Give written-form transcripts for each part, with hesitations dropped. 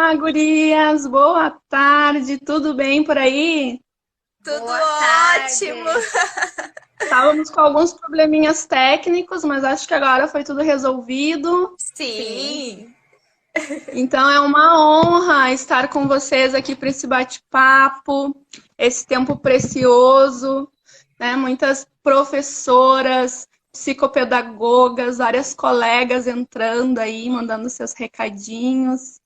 Olá, gurias! Boa tarde, tudo bem por aí? Tudo Boa tarde. ótimo! Estávamos com alguns probleminhas técnicos, mas acho que agora foi tudo resolvido. Sim. Sim! Então é uma honra estar com vocês aqui para esse bate-papo, esse tempo precioso, né? Muitas professoras, psicopedagogas, várias colegas entrando aí, mandando seus recadinhos.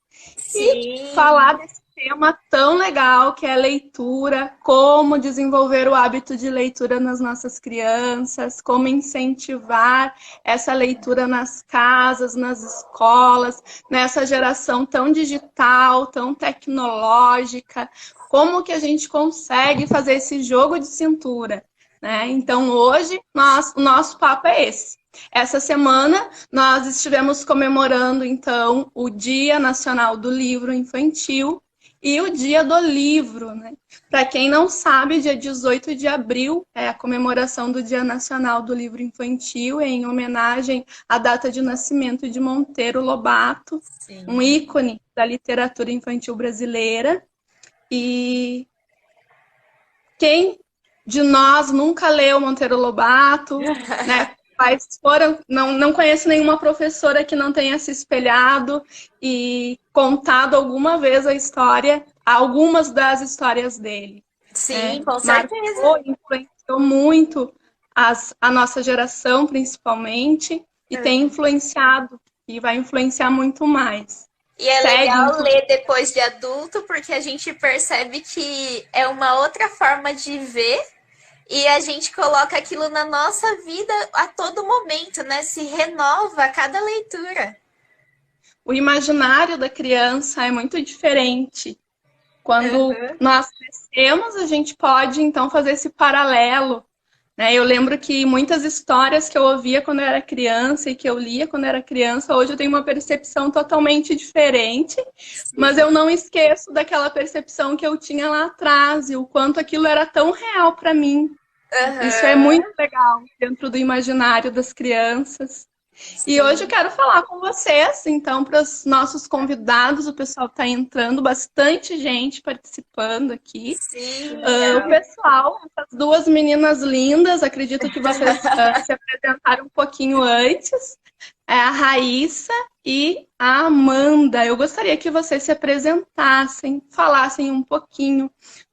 E falar Sim! desse tema tão legal que é a leitura, como desenvolver o hábito de leitura nas nossas crianças, como incentivar essa leitura nas casas, nas escolas, nessa geração tão digital, tão tecnológica, como que a gente consegue fazer esse jogo de cintura, né? Então hoje o nosso papo é esse. Essa semana nós estivemos comemorando, então, o Dia Nacional do Livro Infantil e o Dia do Livro, né? Para quem não sabe, dia 18 de abril é a comemoração do Dia Nacional do Livro Infantil, em homenagem à data de nascimento de Monteiro Lobato, um Sim! ícone da literatura infantil brasileira. E quem de nós nunca leu Monteiro Lobato, né? Pais foram, não conheço nenhuma professora que não tenha se espelhado e contado alguma vez a história, algumas das histórias dele, Sim, né? com certeza! Marcou, influenciou muito a nossa geração, principalmente, e tem influenciado e vai influenciar muito mais. E é Segue legal influenciando. ler depois de adulto, porque a gente percebe que é uma outra forma de ver e a gente coloca aquilo na nossa vida a todo momento, né? Se renova a cada leitura. O imaginário da criança é muito diferente. Quando Uhum. nós crescemos, a gente pode então fazer esse paralelo, né? Eu lembro que muitas histórias que eu ouvia quando eu era criança e que eu lia quando eu era criança, hoje eu tenho uma percepção totalmente diferente, mas eu Sim. não esqueço daquela percepção que eu tinha lá atrás e o quanto aquilo era tão real para mim. Isso é muito Uhum. legal dentro do imaginário das crianças. E hoje eu Sim. quero falar com vocês, então, para os nossos convidados, o pessoal está entrando, bastante gente participando aqui. Sim, O legal. pessoal, essas duas meninas lindas, acredito que vocês se apresentaram um pouquinho antes, é a Raíssa e a Amanda. Eu gostaria que vocês se apresentassem, falassem um pouquinho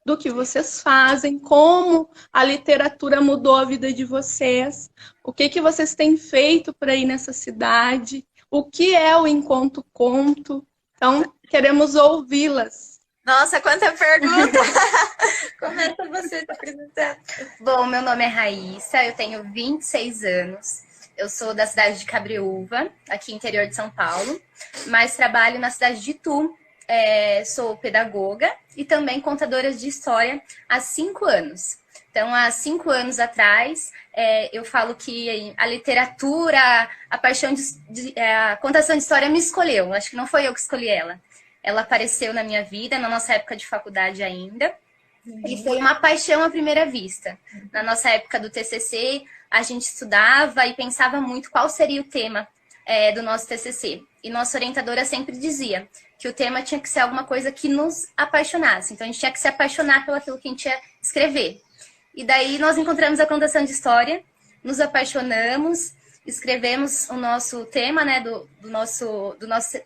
do que vocês fazem, como a literatura mudou a vida de vocês, o que que vocês têm feito por aí nessa cidade, o que é o Encontro Conto. Então, queremos ouvi-las. Nossa, quanta pergunta! Começa você se apresentando. Bom, meu nome é Raíssa, eu tenho 26 anos. Eu sou da cidade de Cabreúva, aqui interior de São Paulo, mas trabalho na cidade de Itu. Sou pedagoga e também contadora de história há 5 anos. Então, há 5 anos atrás, eu falo que a literatura, a paixão a contação de história me escolheu. Acho que não foi eu que escolhi ela. Ela apareceu na minha vida, na nossa época de faculdade ainda. E foi uma paixão à primeira vista. Na nossa época do TCC, a gente estudava e pensava muito qual seria o tema do nosso TCC. E nossa orientadora sempre dizia que o tema tinha que ser alguma coisa que nos apaixonasse. Então, a gente tinha que se apaixonar pelo aquilo que a gente ia escrever. E daí, nós encontramos a contação de história, nos apaixonamos, escrevemos o nosso tema, né, do nosso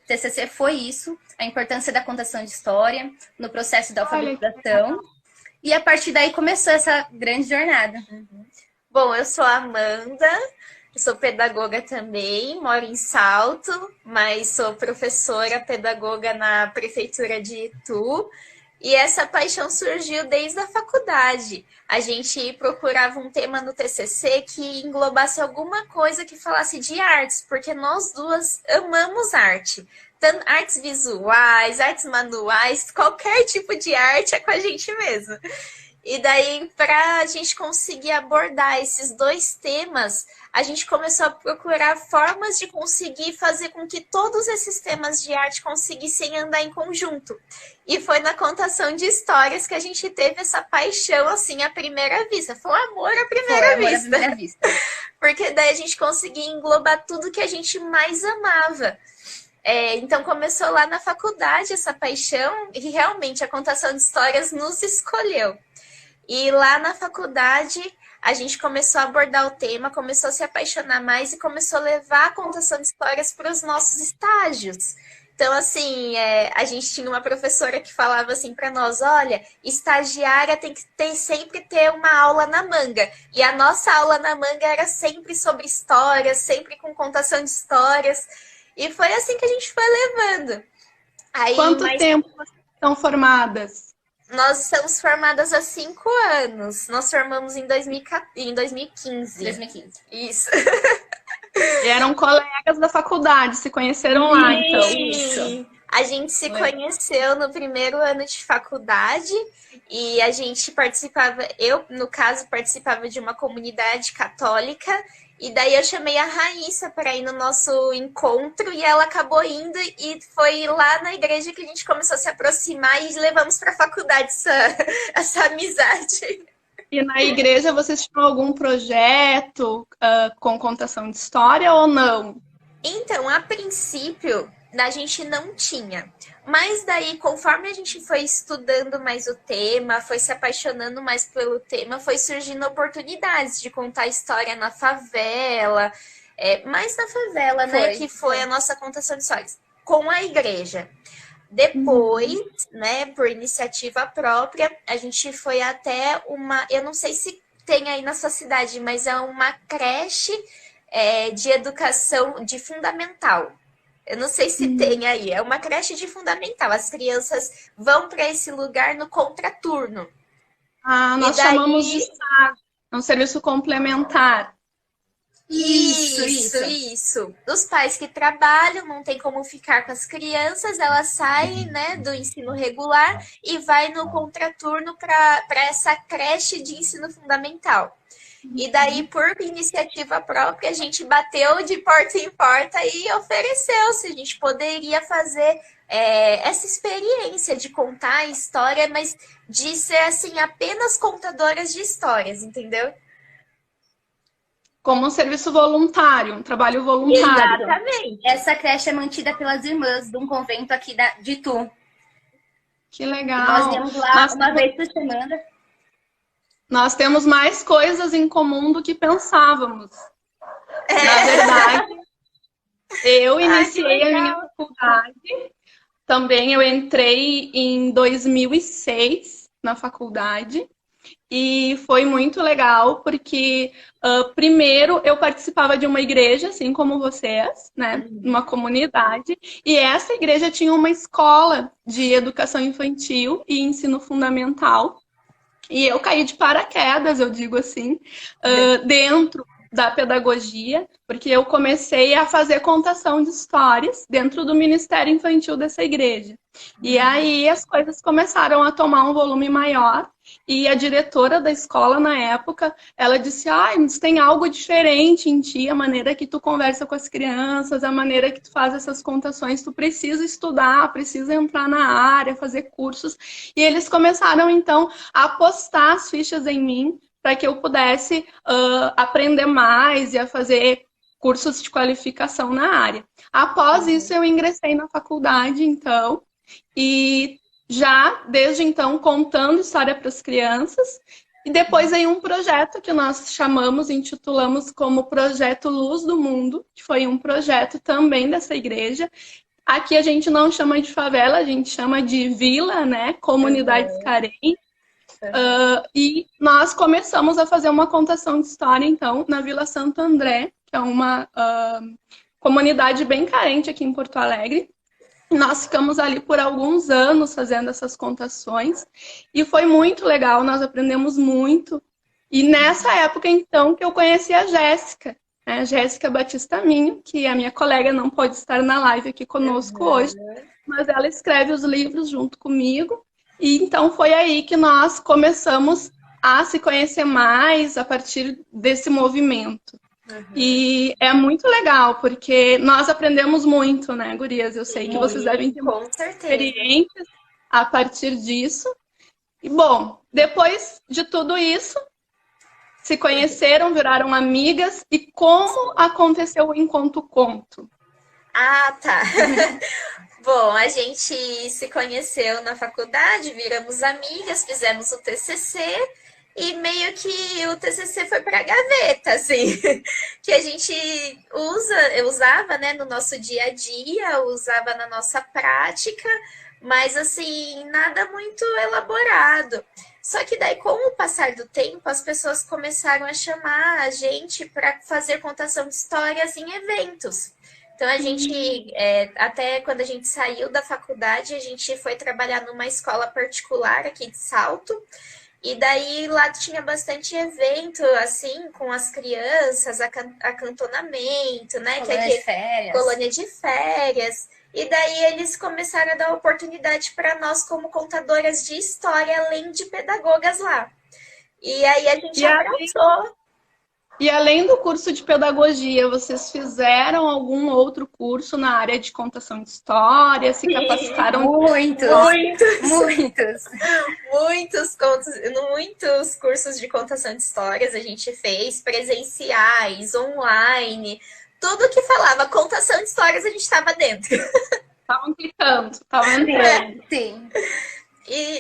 TCC foi isso, a importância da contação de história no processo da Olha, alfabetização. E a partir daí começou essa grande jornada. Bom, eu sou a Amanda, eu sou pedagoga também, moro em Salto, mas sou professora pedagoga na prefeitura de Itu. E essa paixão surgiu desde a faculdade. A gente procurava um tema no TCC que englobasse alguma coisa que falasse de artes, porque nós duas amamos arte. Tanto artes visuais, artes manuais, qualquer tipo de arte é com a gente mesmo. E daí, para a gente conseguir abordar esses dois temas, a gente começou a procurar formas de conseguir fazer com que todos esses temas de arte conseguissem andar em conjunto. E foi na contação de histórias que a gente teve essa paixão, assim, à primeira vista. Foi um amor à primeira Amor à vista. primeira vista. Porque daí a gente conseguia englobar tudo que a gente mais amava. Então começou lá na faculdade essa paixão e realmente a contação de histórias nos escolheu. E lá na faculdade a gente começou a abordar o tema, começou a se apaixonar mais e começou a levar a contação de histórias para os nossos estágios. Então, assim, a gente tinha uma professora que falava assim para nós, olha, estagiária tem que sempre ter uma aula na manga. E a nossa aula na manga era sempre sobre histórias, sempre com contação de histórias. E foi assim que a gente foi levando. Aí, Quanto tempo vocês estão formadas? Nós estamos formadas há 5 anos. Nós formamos em 2015. 2015. Isso. E eram colegas da faculdade, se conheceram lá, então. Isso. A gente se conheceu no primeiro ano de faculdade e a gente participava, eu, no caso, participava de uma comunidade católica. E daí eu chamei a Raíssa para ir no nosso encontro e ela acabou indo e foi lá na igreja que a gente começou a se aproximar e levamos para a faculdade essa amizade. E na igreja vocês tinham algum projeto com contação de história ou não? Então, a princípio, a gente não tinha. Mas daí, conforme a gente foi estudando mais o tema, foi se apaixonando mais pelo tema, foi surgindo oportunidades de contar história na favela, mais na favela, né? Que foi a nossa contação de histórias, com a igreja. Depois, né, por iniciativa própria, a gente foi até eu não sei se tem aí na sua cidade, mas é uma creche de educação de fundamental. Eu não sei se tem aí. É uma creche de fundamental. As crianças vão para esse lugar no contraturno. Nós chamamos de estágio. É um serviço complementar. Isso. Os pais que trabalham, não tem como ficar com as crianças, elas saem, né, do ensino regular e vai no contraturno para essa creche de ensino fundamental. E daí, por iniciativa própria, a gente bateu de porta em porta e ofereceu se a gente poderia fazer essa experiência de contar a história, mas de ser, assim, apenas contadoras de histórias, entendeu? Como um serviço voluntário, um trabalho voluntário. Exatamente. Essa creche é mantida pelas irmãs de um convento aqui de Itu. Que legal. Nós viemos lá uma vez por semana. Nós temos mais coisas em comum do que pensávamos. Na verdade, eu iniciei a minha faculdade. Também eu entrei em 2006 na faculdade. E foi muito legal, porque primeiro eu participava de uma igreja, assim como vocês, né? Uma comunidade. E essa igreja tinha uma escola de educação infantil e ensino fundamental. E eu caí de paraquedas, eu digo assim, dentro da pedagogia, porque eu comecei a fazer contação de histórias dentro do Ministério Infantil dessa igreja. E aí as coisas começaram a tomar um volume maior. E a diretora da escola, na época, ela disse, mas tem algo diferente em ti, a maneira que tu conversa com as crianças, a maneira que tu faz essas contações, tu precisa estudar, precisa entrar na área, fazer cursos. E eles começaram, então, a apostar as fichas em mim para que eu pudesse aprender mais e a fazer cursos de qualificação na área. Após isso, eu ingressei na faculdade, então, e já, desde então, contando história para as crianças. E depois veio um projeto que nós intitulamos como Projeto Luz do Mundo, que foi um projeto também dessa igreja. Aqui a gente não chama de favela, a gente chama de vila, né? Comunidades carentes. E nós começamos a fazer uma contação de história, então, na Vila Santo André, que é uma comunidade bem carente aqui em Porto Alegre. Nós ficamos ali por alguns anos fazendo essas contações e foi muito legal, nós aprendemos muito. E nessa época, então, que eu conheci a Jéssica, né? Jéssica Batista Minho, que a minha colega não pode estar na live aqui conosco hoje, mas ela escreve os livros junto comigo. E então foi aí que nós começamos a se conhecer mais a partir desse movimento. E é muito legal, porque nós aprendemos muito, né, gurias? Eu sei que vocês devem ter muitas experiências a partir disso. E, bom, depois de tudo isso, se conheceram, viraram amigas. E como aconteceu o Encontro Conto? Ah, tá. Bom, a gente se conheceu na faculdade, viramos amigas, fizemos o TCC e meio que o TCC foi para a gaveta, assim, que a gente eu usava, né, no nosso dia a dia, usava na nossa prática, mas assim, nada muito elaborado. Só que daí, com o passar do tempo, as pessoas começaram a chamar a gente para fazer contação de histórias em eventos. Então, a gente, até quando a gente saiu da faculdade, a gente foi trabalhar numa escola particular aqui de Salto. E daí lá tinha bastante evento, assim, com as crianças, acantonamento, né? Colônia de férias. Colônia de férias. E daí eles começaram a dar oportunidade para nós como contadoras de história, além de pedagogas lá. E aí a gente abraçou. E além do curso de pedagogia, vocês fizeram algum outro curso na área de contação de história? Se capacitaram? Muitos cursos de contação de histórias a gente fez, presenciais, online, tudo que falava contação de histórias a gente estava dentro. Estavam clicando, estavam entrando. Sim.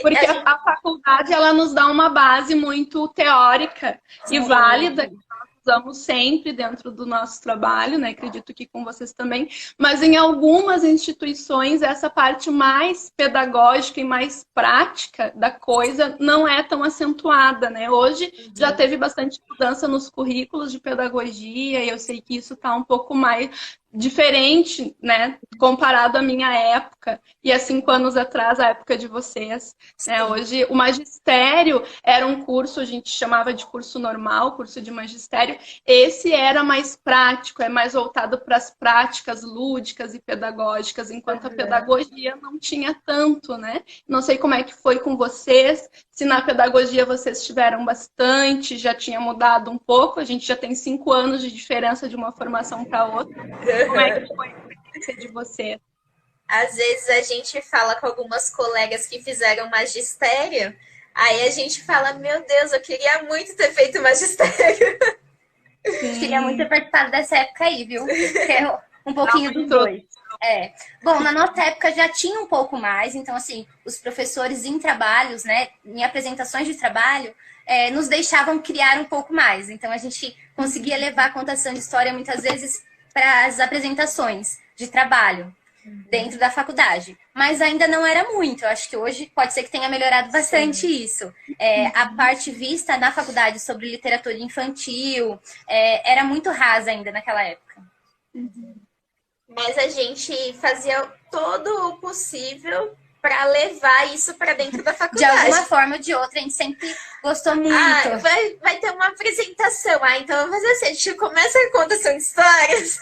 Porque a faculdade, ela nos dá uma base muito teórica e válida, que nós usamos sempre dentro do nosso trabalho, né? Acredito que com vocês também. Mas em algumas instituições, essa parte mais pedagógica e mais prática da coisa não é tão acentuada, né? Hoje já teve bastante mudança nos currículos de pedagogia e eu sei que isso está um pouco mais diferente, né, comparado à minha época e há 5 anos atrás, a época de vocês, né? Hoje o magistério era um curso, a gente chamava de curso normal, curso de magistério. Esse era mais prático, é mais voltado para as práticas lúdicas e pedagógicas, enquanto a pedagogia não tinha tanto, né? Não sei como é que foi com vocês, se na pedagogia vocês tiveram bastante, já tinha mudado um pouco, a gente já tem 5 anos de diferença de uma formação para outra. Como é que foi a experiência de você? Às vezes a gente fala com algumas colegas que fizeram magistério, aí a gente fala, meu Deus, eu queria muito ter feito magistério. Queria muito ter participado dessa época aí, viu? Que é um pouquinho dos dois. Bom, na nossa época já tinha um pouco mais, então assim, os professores em trabalhos, né, em apresentações de trabalho, nos deixavam criar um pouco mais. Então a gente conseguia levar a contação de história muitas vezes para as apresentações de trabalho dentro da faculdade. Mas ainda não era muito. Eu acho que hoje pode ser que tenha melhorado bastante isso. A parte vista na faculdade sobre literatura infantil era muito rasa ainda naquela época. Mas a gente fazia todo o possível para levar isso para dentro da faculdade. De alguma forma ou de outra, a gente sempre gostou muito. Vai ter uma apresentação. Então vamos fazer assim, a gente começa a contação de histórias.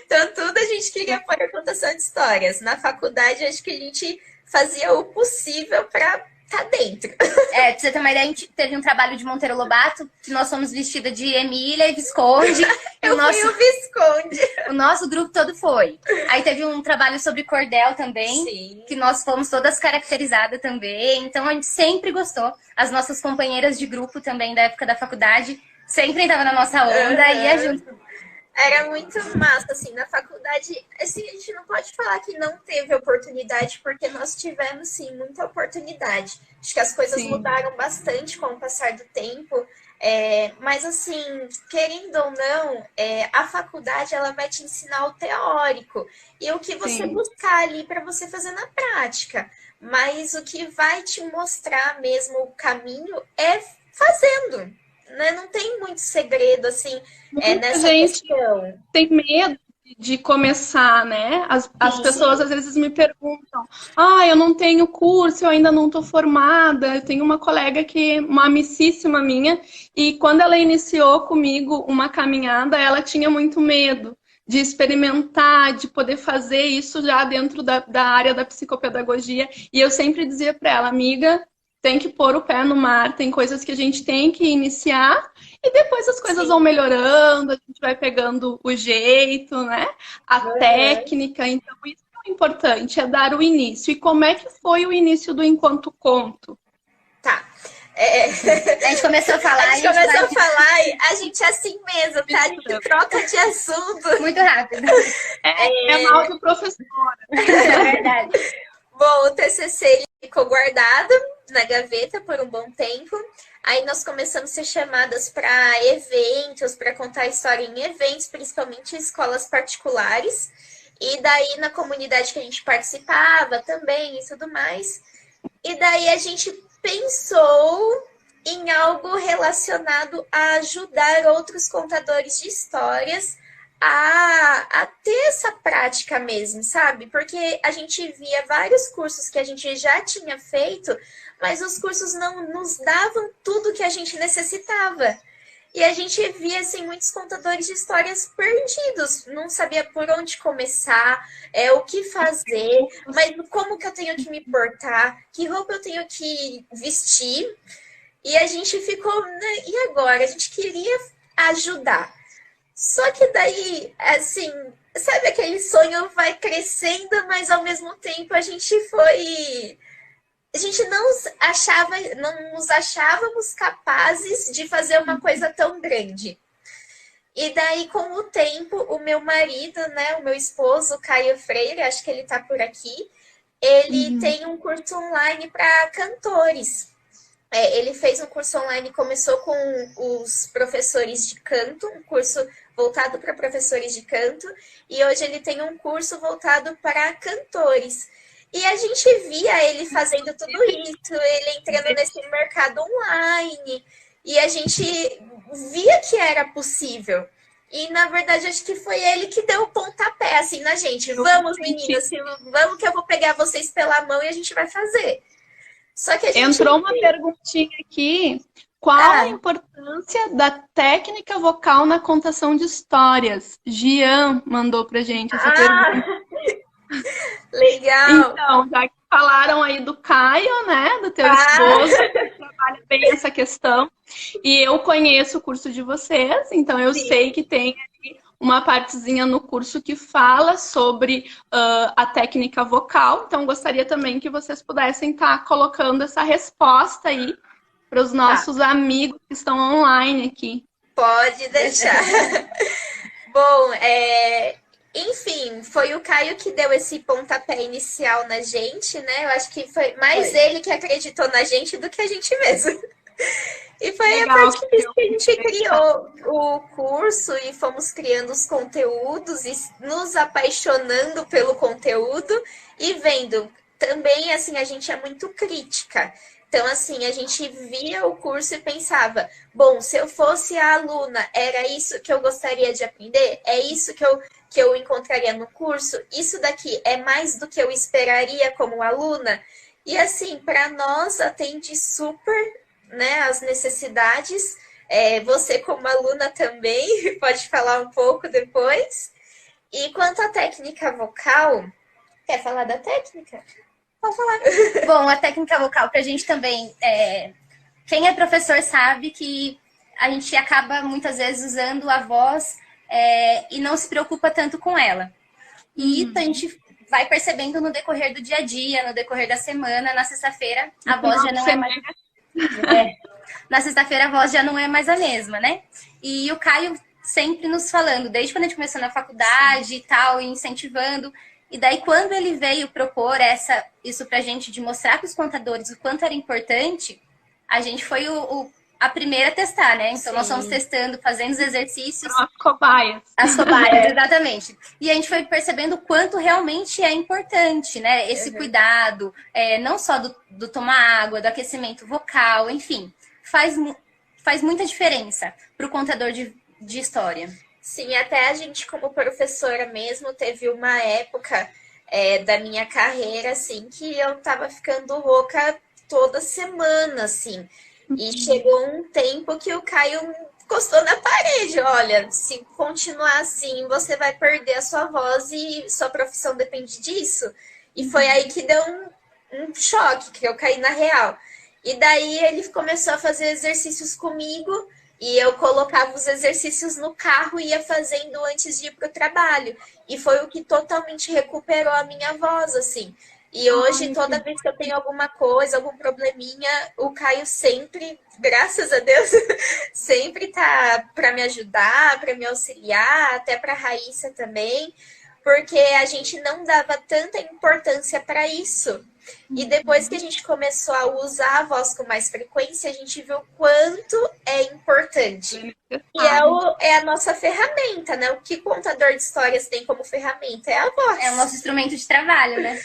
Então tudo a gente queria pôr a contação de histórias. Na faculdade, acho que a gente fazia o possível para estar dentro. Pra você ter uma ideia, a gente teve um trabalho de Monteiro Lobato, que nós fomos vestidas de Emília e Visconde. Fui o Visconde. O nosso grupo todo foi. Aí teve um trabalho sobre cordel também, Sim. Que nós fomos todas caracterizadas também. Então a gente sempre gostou. As nossas companheiras de grupo também da época da faculdade sempre entravam na nossa onda e ia junto. Era muito massa, assim, na faculdade, assim, a gente não pode falar que não teve oportunidade, porque nós tivemos, sim, muita oportunidade. Acho que as coisas mudaram bastante com o passar do tempo, mas, assim, querendo ou não, a faculdade, ela vai te ensinar o teórico e o que você buscar ali para você fazer na prática. Mas o que vai te mostrar mesmo o caminho é fazendo. Né? Não tem muito segredo, assim, nessa questão. Tem medo de começar, né? As pessoas às vezes me perguntam, eu não tenho curso, eu ainda não estou formada. Eu tenho uma colega uma amicíssima minha, e quando ela iniciou comigo uma caminhada, ela tinha muito medo de experimentar, de poder fazer isso já dentro da área da psicopedagogia. E eu sempre dizia para ela, amiga, tem que pôr o pé no mar, tem coisas que a gente tem que iniciar e depois as coisas vão melhorando, a gente vai pegando o jeito, né? A técnica. Então, isso é importante, é dar o início. E como é que foi o início do Enquanto Conto? Tá. A gente começou a falar. A gente começou a falar e a gente é assim mesmo, tá? A gente troca de assunto. Muito rápido. É mal do professor. É verdade. Bom, o TCC ele ficou guardado na gaveta por um bom tempo. Aí nós começamos a ser chamadas para eventos, para contar história em eventos, principalmente em escolas particulares. E daí na comunidade que a gente participava também e tudo mais. E daí a gente pensou em algo relacionado a ajudar outros contadores de histórias a ter essa prática mesmo, sabe? Porque a gente via vários cursos que a gente já tinha feito, mas os cursos não nos davam tudo que a gente necessitava. E a gente via, assim, muitos contadores de histórias perdidos, não sabia por onde começar, o que fazer, mas como que eu tenho que me portar, que roupa eu tenho que vestir. E a gente ficou, né? E agora? A gente queria ajudar. Só que daí, assim, sabe aquele sonho vai crescendo, mas ao mesmo tempo a gente foi... A gente não nos achávamos capazes de fazer uma coisa tão grande. E daí, com o tempo, o meu marido, né, o meu esposo, Caio Freire, acho que ele está por aqui, ele tem um curso online para cantores. Ele fez um curso online, começou com os professores de canto, um curso voltado para professores de canto, e hoje ele tem um curso voltado para cantores. E a gente via ele fazendo tudo isso, ele entrando nesse mercado online, e a gente via que era possível. E, na verdade, acho que foi ele que deu o pontapé, assim, na gente. Vamos, meninas, vamos que eu vou pegar vocês pela mão e a gente vai fazer. Só que a gente... Entrou uma perguntinha aqui. Qual a importância da técnica vocal na contação de histórias? Gian mandou pra gente essa pergunta. Legal! Então, já que falaram aí do Caio, né, do teu esposo, que trabalha bem essa questão, e eu conheço o curso de vocês, então eu sei que tem uma partezinha no curso que fala sobre a técnica vocal, então gostaria também que vocês pudessem estar colocando essa resposta aí para os nossos amigos que estão online aqui. Pode deixar. Bom, enfim, foi o Caio que deu esse pontapé inicial na gente, né? Eu acho que foi mais ele que acreditou na gente do que a gente mesmo. E foi legal, a partir disso que a gente criou o curso e fomos criando os conteúdos e nos apaixonando pelo conteúdo e vendo. Também, assim, a gente é muito crítica. Então, assim, a gente via o curso e pensava, bom, se eu fosse a aluna, era isso que eu gostaria de aprender? É isso que eu encontraria no curso? Isso daqui é mais do que eu esperaria como aluna? E, assim, para nós atende super, né, as necessidades. Você como aluna também pode falar um pouco depois. E quanto à técnica vocal, quer falar da técnica? Pode falar. Bom, a técnica vocal pra gente também, quem é professor sabe que a gente acaba muitas vezes usando a voz e não se preocupa tanto com ela. E isso a gente vai percebendo no decorrer do dia a dia, no decorrer da semana. Na sexta-feira a voz já não é mais... Na sexta-feira a voz já não é mais a mesma, né? E o Caio sempre nos falando, desde quando a gente começou na faculdade e tal, incentivando. E daí, quando ele veio propor isso pra gente, de mostrar para os contadores o quanto era importante, a gente foi a primeira a testar, né? Então, nós fomos testando, fazendo os exercícios. As cobaias. As cobaias, exatamente. E a gente foi percebendo o quanto realmente é importante, né? Esse cuidado, não só do tomar água, do aquecimento vocal, enfim. Faz muita diferença para o contador de história. Sim, até a gente como professora mesmo teve uma época da minha carreira, assim, que eu tava ficando rouca toda semana, assim. E chegou um tempo que o Caio encostou na parede. Olha, se continuar assim, você vai perder a sua voz e sua profissão depende disso. E foi aí que deu um choque, que eu caí na real. E daí ele começou a fazer exercícios comigo. E eu colocava os exercícios no carro e ia fazendo antes de ir para o trabalho. E foi o que totalmente recuperou a minha voz, assim. E hoje, Ai, toda vez que eu tenho alguma coisa, algum probleminha, o Caio sempre, graças a Deus, sempre tá para me ajudar, para me auxiliar, até para a Raíssa também, porque a gente não dava tanta importância para isso. E depois que a gente começou a usar a voz com mais frequência, a gente viu o quanto é importante. E é a nossa ferramenta, né? O que contador de histórias tem como ferramenta? É a voz. É o nosso instrumento de trabalho, né?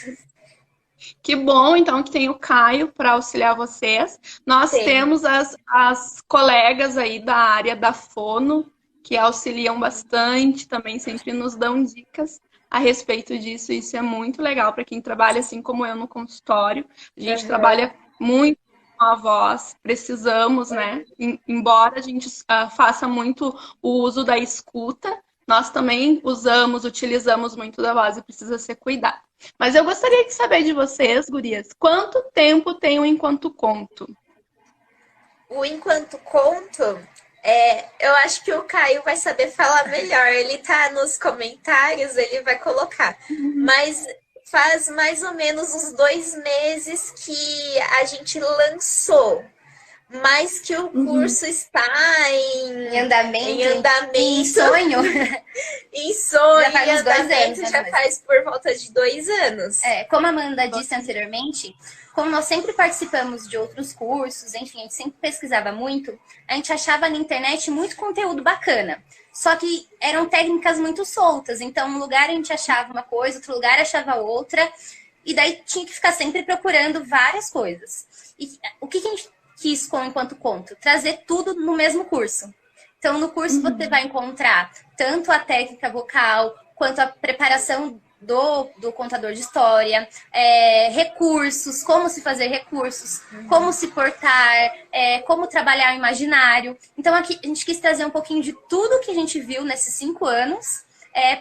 Que bom, então, que tem o Caio para auxiliar vocês. Nós temos as colegas aí da área da fono, que auxiliam bastante, também sempre nos dão dicas a respeito disso. Isso é muito legal para quem trabalha, assim como eu, no consultório. A gente trabalha muito com a voz, precisamos, né? Embora a gente faça muito o uso da escuta, nós também utilizamos muito da voz e precisa ser cuidado. Mas eu gostaria de saber de vocês, gurias, quanto tempo tem o Enquanto Conto? O Enquanto Conto, eu acho que o Caio vai saber falar melhor. Ele tá nos comentários, ele vai colocar. Mas faz mais ou menos uns 2 meses que a gente lançou. Mas que o curso está em andamento. Em sonho. Em sonho, já faz em uns 2 andamento, anos, já faz por volta de 2 anos. Como a Amanda disse anteriormente, como nós sempre participamos de outros cursos, enfim, a gente sempre pesquisava muito, a gente achava na internet muito conteúdo bacana. Só que eram técnicas muito soltas. Então, um lugar a gente achava uma coisa, outro lugar achava outra. E daí tinha que ficar sempre procurando várias coisas. E o que a gente quis com o Enquanto Conto? Trazer tudo no mesmo curso. Então, no curso você vai encontrar tanto a técnica vocal, quanto a preparação do contador de história, recursos, como se fazer recursos, como se portar, como trabalhar o imaginário. Então, aqui a gente quis trazer um pouquinho de tudo que a gente viu nesses 5 anos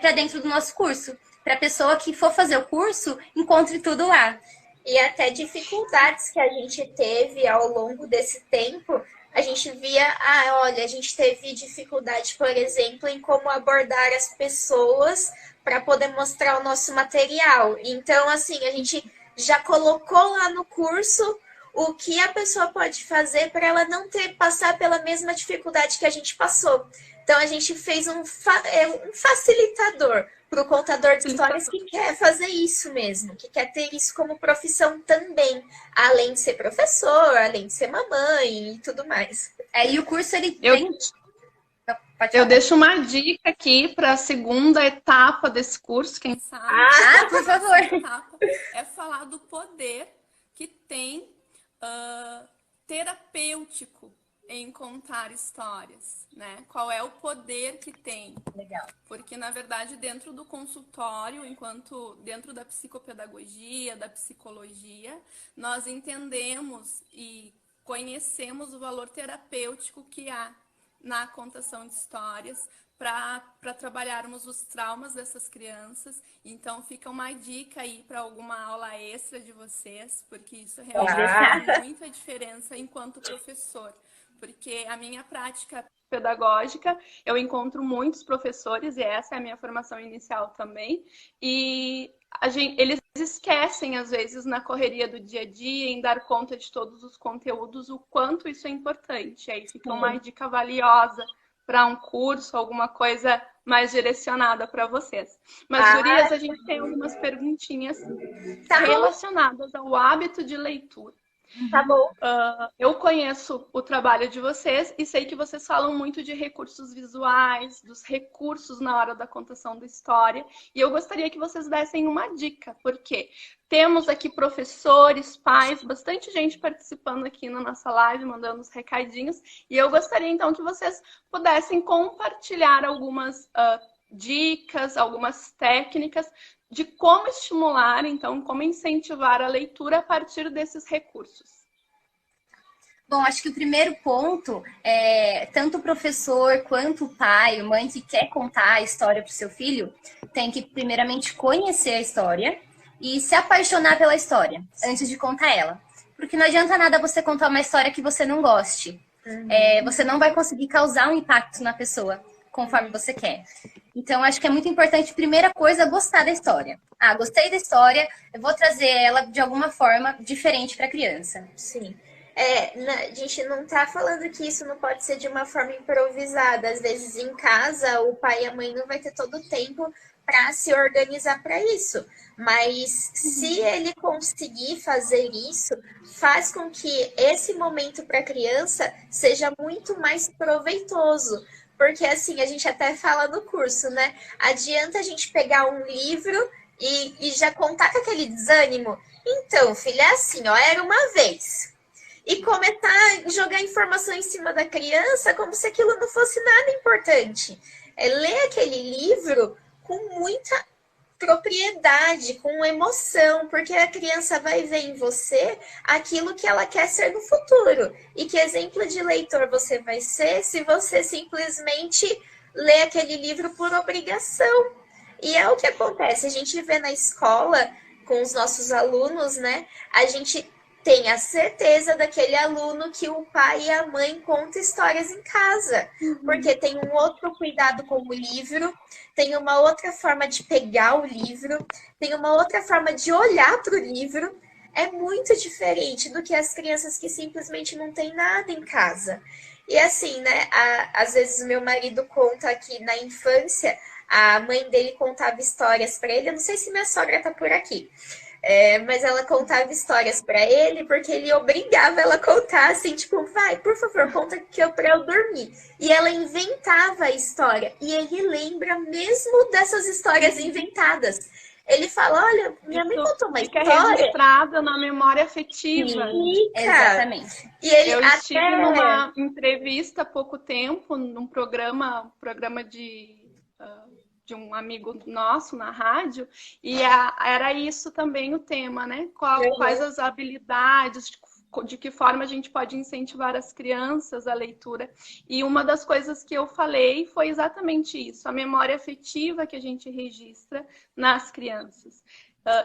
para dentro do nosso curso. Para a pessoa que for fazer o curso, encontre tudo lá. E até dificuldades que a gente teve ao longo desse tempo, a gente via, olha, a gente teve dificuldade, por exemplo, em como abordar as pessoas para poder mostrar o nosso material. Então, assim, a gente já colocou lá no curso o que a pessoa pode fazer para ela não passar pela mesma dificuldade que a gente passou. Então, a gente fez um facilitador para o contador de histórias que quer fazer isso mesmo, que quer ter isso como profissão também, além de ser professor, além de ser mamãe e tudo mais. E o curso, ele Eu deixo uma dica aqui para a segunda etapa desse curso, quem sabe. Por favor. Etapa é falar do poder que tem terapêutico em contar histórias, né? Qual é o poder que tem? Legal. Porque, na verdade, dentro do consultório, dentro da psicopedagogia, da psicologia, nós entendemos e conhecemos o valor terapêutico que há na contação de histórias para trabalharmos os traumas dessas crianças. Então, fica uma dica aí para alguma aula extra de vocês, porque isso realmente faz muita diferença enquanto professor. Porque a minha prática pedagógica, eu encontro muitos professores, e essa é a minha formação inicial também, e eles esquecem, às vezes, na correria do dia a dia, em dar conta de todos os conteúdos, o quanto isso é importante. Aí fica uma dica valiosa para um curso, alguma coisa mais direcionada para vocês. Mas, gurias, a gente tem algumas perguntinhas relacionadas ao hábito de leitura. Tá bom. Eu conheço o trabalho de vocês e sei que vocês falam muito de recursos visuais, dos recursos na hora da contação da história. E eu gostaria que vocês dessem uma dica, porque temos aqui professores, pais, bastante gente participando aqui na nossa live, mandando os recadinhos. E eu gostaria, então, que vocês pudessem compartilhar algumas dicas, algumas técnicas de como estimular, então, como incentivar a leitura a partir desses recursos. Bom, acho que o primeiro ponto é tanto o professor quanto o pai, a mãe que quer contar a história para o seu filho, tem que primeiramente conhecer a história e se apaixonar pela história antes de contar ela. Porque não adianta nada você contar uma história que você não goste. Você não vai conseguir causar um impacto na pessoa conforme você quer. Então, acho que é muito importante, primeira coisa, gostar da história. Ah, gostei da história, eu vou trazer ela de alguma forma diferente para a criança. Sim. A gente não tá falando que isso não pode ser de uma forma improvisada. Às vezes em casa o pai e a mãe não vai ter todo o tempo para se organizar para isso. Mas se ele conseguir fazer isso, faz com que esse momento para a criança seja muito mais proveitoso. Porque assim, a gente até fala no curso, né? Adianta a gente pegar um livro e já contar com aquele desânimo. Então, filha, é assim, ó, era uma vez. E começar a jogar informação em cima da criança como se aquilo não fosse nada importante. Ler aquele livro com muita propriedade, com emoção, porque a criança vai ver em você aquilo que ela quer ser no futuro. E que exemplo de leitor você vai ser se você simplesmente lê aquele livro por obrigação. E é o que acontece, a gente vê na escola com os nossos alunos, né? A gente tem a certeza daquele aluno que o pai e a mãe contam histórias em casa, porque tem um outro cuidado com o livro, tem uma outra forma de pegar o livro, tem uma outra forma de olhar para o livro. É muito diferente do que as crianças que simplesmente não têm nada em casa. E assim, né? Às vezes meu marido conta que na infância a mãe dele contava histórias para ele. Eu não sei se minha sogra tá por aqui. Mas ela contava histórias para ele porque ele obrigava ela a contar assim, tipo, vai, por favor, conta que eu para eu dormir. E ela inventava a história e ele lembra mesmo dessas histórias inventadas. Ele fala, olha, minha mãe contou uma fica história. registrada na memória afetiva. Exatamente. E ele Eu estive numa entrevista há pouco tempo, num programa de um amigo nosso na rádio, e era isso também o tema, né? Quais as habilidades, de que forma a gente pode incentivar as crianças a leitura. E uma das coisas que eu falei foi exatamente isso, a memória afetiva que a gente registra nas crianças.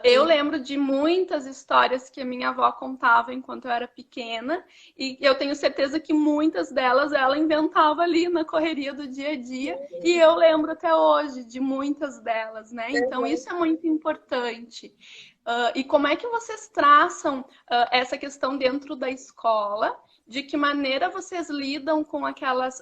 Eu lembro de muitas histórias que a minha avó contava enquanto eu era pequena, e eu tenho certeza que muitas delas ela inventava ali na correria do dia a dia, e eu lembro até hoje de muitas delas, né? Então isso é muito importante. E como é que vocês traçam essa questão dentro da escola? De que maneira vocês lidam com aquelas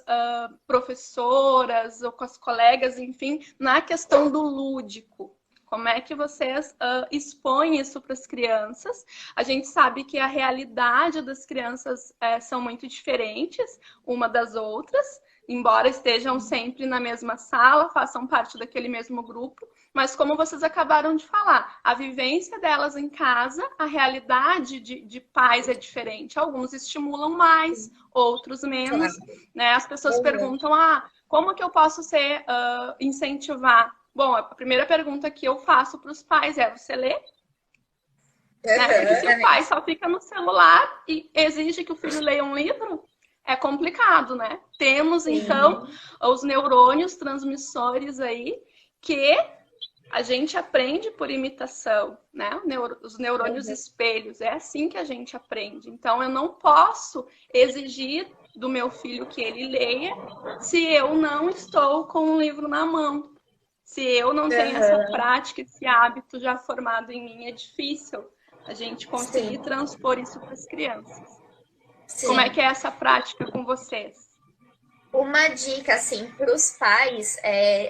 professoras ou com as colegas, enfim, na questão do lúdico? Como é que vocês expõem isso para as crianças? A gente sabe que a realidade das crianças são muito diferentes uma das outras, embora estejam sempre na mesma sala, façam parte daquele mesmo grupo, mas como vocês acabaram de falar, a vivência delas em casa, a realidade de pais é diferente. Alguns estimulam mais, outros menos. Né? As pessoas perguntam, como que eu posso incentivar? Bom, a primeira pergunta que eu faço para os pais é, você lê? Porque se o pai só fica no celular e exige que o filho leia um livro, é complicado, né? Temos, então, os neurônios transmissores aí que a gente aprende por imitação, né? Os neurônios espelhos, é assim que a gente aprende. Então, eu não posso exigir do meu filho que ele leia se eu não estou com um livro na mão. Se eu não tenho essa prática, esse hábito já formado em mim, é difícil a gente conseguir transpor isso para as crianças. Sim. Como é que é essa prática com vocês? Uma dica, assim, para os pais,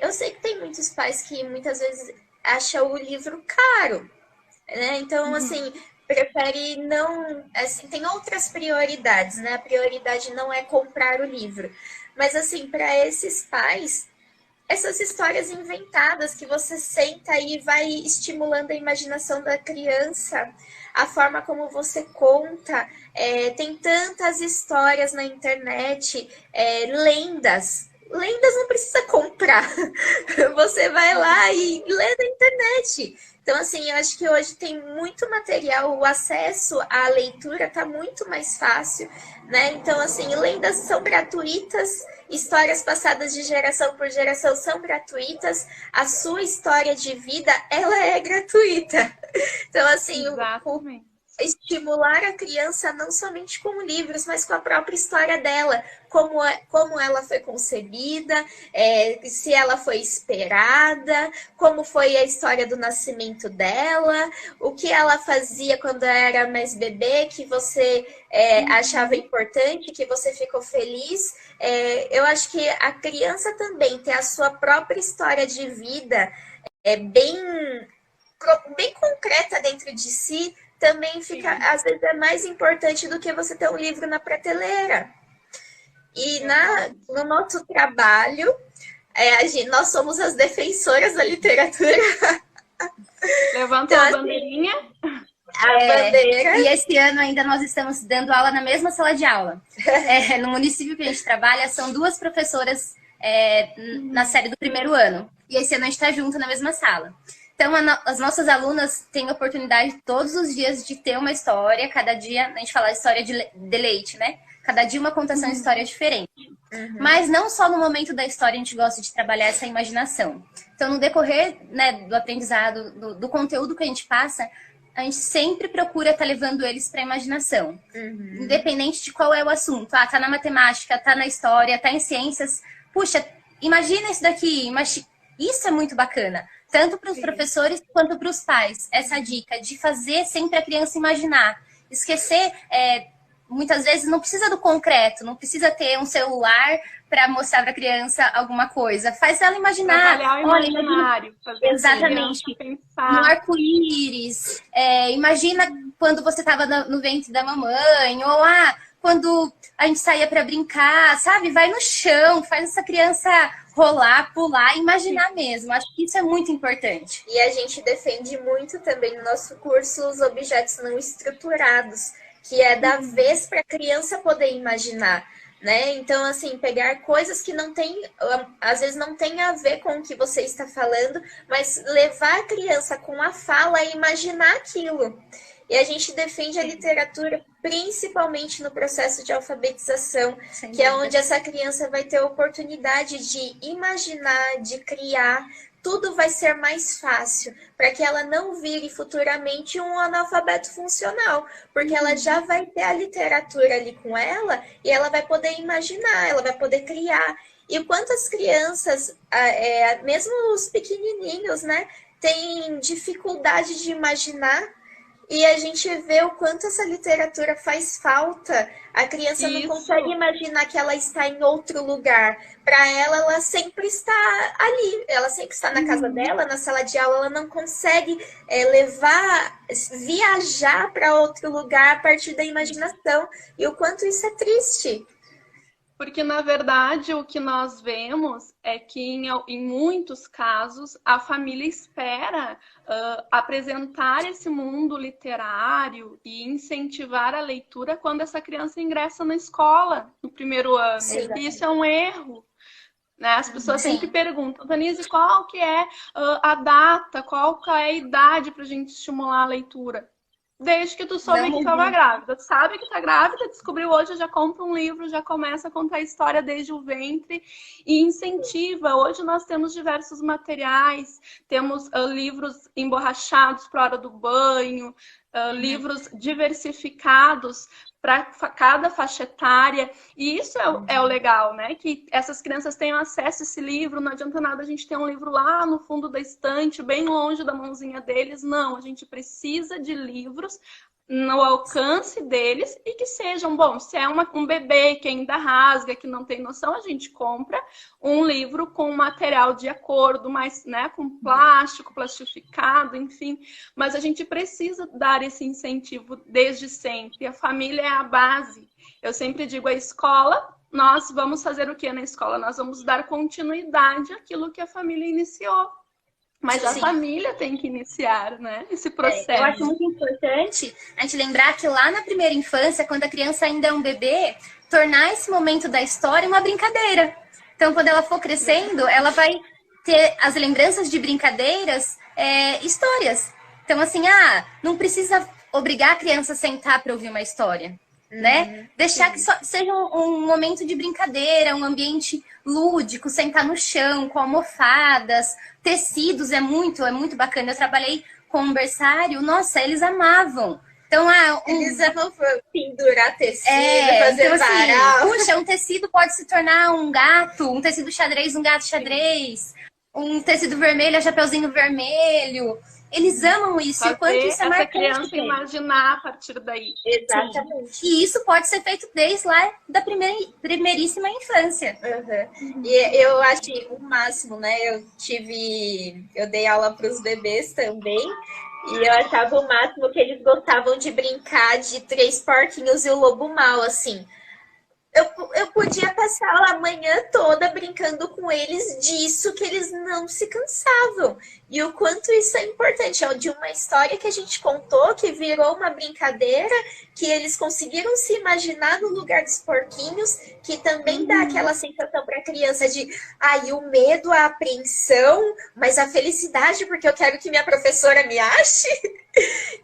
eu sei que tem muitos pais que muitas vezes acham o livro caro, né? Então, assim, prefere não... Assim, tem outras prioridades, né? A prioridade não é comprar o livro. Mas, assim, para esses pais... Essas histórias inventadas que você senta e vai estimulando a imaginação da criança, a forma como você conta, tem tantas histórias na internet, lendas. Lendas não precisa comprar, você vai lá e lê na internet. Então, assim, eu acho que hoje tem muito material, o acesso à leitura está muito mais fácil, né? Então, assim, lendas são gratuitas, histórias passadas de geração por geração são gratuitas, a sua história de vida, ela é gratuita. Então, assim, estimular a criança não somente com livros, mas com a própria história dela, como ela foi concebida, se ela foi esperada, como foi a história do nascimento dela, o que ela fazia quando era mais bebê, que você achava importante, que você ficou feliz. Eu acho que a criança também ter a sua própria história de vida bem concreta dentro de si, também fica, às vezes, é mais importante do que você ter um livro na prateleira. E no nosso trabalho, nós somos as defensoras da literatura. Levanta a bandeirinha. A bandeira. E esse ano ainda nós estamos dando aula na mesma sala de aula. No município que a gente trabalha, são 2 professoras na série do primeiro ano. E esse ano a gente está junto na mesma sala. Então, as nossas alunas têm a oportunidade todos os dias de ter uma história. Cada dia, a gente fala história de leite, né? Cada dia uma contação de história diferente. Mas não só no momento da história a gente gosta de trabalhar essa imaginação. Então, no decorrer, né, do aprendizado, do conteúdo que a gente passa, a gente sempre procura estar levando eles para a imaginação. Independente de qual é o assunto. Tá na matemática, tá na história, tá em ciências. Puxa, imagina isso daqui. Isso é muito bacana. Tanto para os professores quanto para os pais. Essa dica de fazer sempre a criança imaginar. Esquecer, muitas vezes, não precisa do concreto. Não precisa ter um celular para mostrar para a criança alguma coisa. Faz ela imaginar. Trabalhar o imaginário. Exatamente. No arco-íris. Imagina quando você estava no ventre da mamãe. Ou quando a gente saía para brincar, sabe? Vai no chão, faz essa criança rolar, pular, imaginar mesmo. Acho que isso é muito importante. E a gente defende muito também no nosso curso os objetos não estruturados, que é da vez para a criança poder imaginar, né? Então, assim, pegar coisas que não tem, às vezes não tem a ver com o que você está falando, mas levar a criança com a fala a imaginar aquilo. E a gente defende a literatura principalmente no processo de alfabetização, que é onde essa criança vai ter a oportunidade de imaginar, de criar. Tudo vai ser mais fácil, para que ela não vire futuramente um analfabeto funcional, porque ela já vai ter a literatura ali com ela e ela vai poder imaginar, ela vai poder criar. E quantas crianças, mesmo os pequenininhos, né, têm dificuldade de imaginar. E a gente vê o quanto essa literatura faz falta. A criança não consegue imaginar que ela está em outro lugar. Para ela sempre está ali. Ela sempre está na casa dela, na sala de aula. Ela não consegue viajar para outro lugar a partir da imaginação. E o quanto isso é triste. Porque, na verdade, o que nós vemos é que, em muitos casos, a família espera apresentar esse mundo literário e incentivar a leitura quando essa criança ingressa na escola, no primeiro ano. E isso é um erro. Né? As pessoas sempre perguntam, Danise, qual que é a data, qual que é a idade para a gente estimular a leitura? Desde que tu soube que estava grávida. Tu sabe que está grávida, descobriu hoje, já compra um livro, já começa a contar a história desde o ventre e incentiva. Hoje nós temos diversos materiais, temos livros emborrachados para a hora do banho, livros diversificados para cada faixa etária. E isso é o legal, né? Que essas crianças tenham acesso a esse livro. Não adianta nada a gente ter um livro lá no fundo da estante, bem longe da mãozinha deles. Não, a gente precisa de livros no alcance deles e que sejam, bom, se é um bebê que ainda rasga, que não tem noção, a gente compra um livro com material de acordo, mas, né, com plástico, plastificado, enfim. Mas a gente precisa dar esse incentivo desde sempre. A família é a base. Eu sempre digo, a escola, nós vamos fazer o que na escola? Nós vamos dar continuidade àquilo que a família iniciou. Mas a família tem que iniciar, né, esse processo. Eu acho muito importante a gente lembrar que lá na primeira infância, quando a criança ainda é um bebê, tornar esse momento da história uma brincadeira. Então, quando ela for crescendo, ela vai ter as lembranças de brincadeiras, histórias. Então, assim, não precisa obrigar a criança a sentar para ouvir uma história, né? Deixar que seja um momento de brincadeira, um ambiente lúdico, sentar no chão, com almofadas, tecidos, é muito bacana. Eu trabalhei com um berçário, nossa, eles amavam. Então, Eles amam pendurar tecido, fazer então, assim, varal. puxa, um tecido pode se tornar um gato, um tecido xadrez, um gato xadrez, um tecido vermelho, um chapeuzinho vermelho. Eles amam isso, e o quanto Fazer isso é essa marcante criança pra eles. imaginar a partir daí. Exatamente. E isso pode ser feito desde lá da primeiríssima infância. E eu achei o máximo, né? Eu dei aula para os bebês também. E eu achava o máximo que eles gostavam de brincar de três porquinhos e o lobo mau, assim. Eu podia passar a manhã toda brincando com eles disso, que eles não se cansavam. E o quanto isso é importante. É de uma história que a gente contou, que virou uma brincadeira, que eles conseguiram se imaginar no lugar dos porquinhos, que também dá aquela sensação para a criança de o medo, a apreensão, mas a felicidade, porque eu quero que minha professora me ache.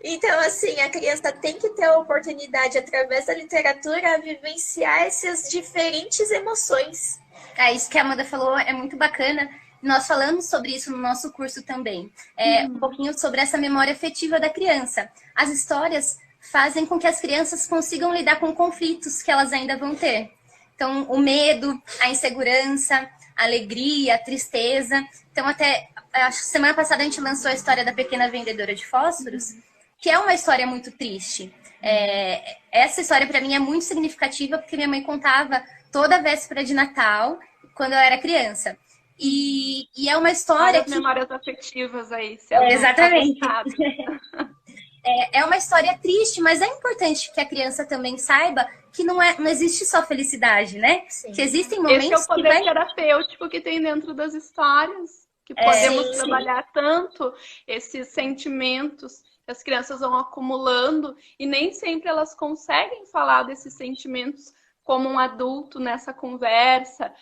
Então, assim, a criança tem que ter a oportunidade, através da literatura, a vivenciar essas diferentes emoções. Isso que a Amanda falou é muito bacana. Nós falamos sobre isso no nosso curso também. Um pouquinho sobre essa memória afetiva da criança. As histórias fazem com que as crianças consigam lidar com conflitos que elas ainda vão ter. Então, o medo, a insegurança, a alegria, a tristeza. Então, acho que semana passada a gente lançou a história da pequena vendedora de fósforos, que é uma história muito triste. Essa história, para mim, é muito significativa, porque minha mãe contava toda a véspera de Natal, quando eu era criança. E é uma história que... memórias afetivas aí. Exatamente. É uma história triste, mas é importante que a criança também saiba que não existe só felicidade, né? Sim. Que existem momentos Esse é o poder terapêutico que tem dentro das histórias. Que podemos trabalhar tanto esses sentimentos que as crianças vão acumulando e nem sempre elas conseguem falar desses sentimentos como um adulto nessa conversa.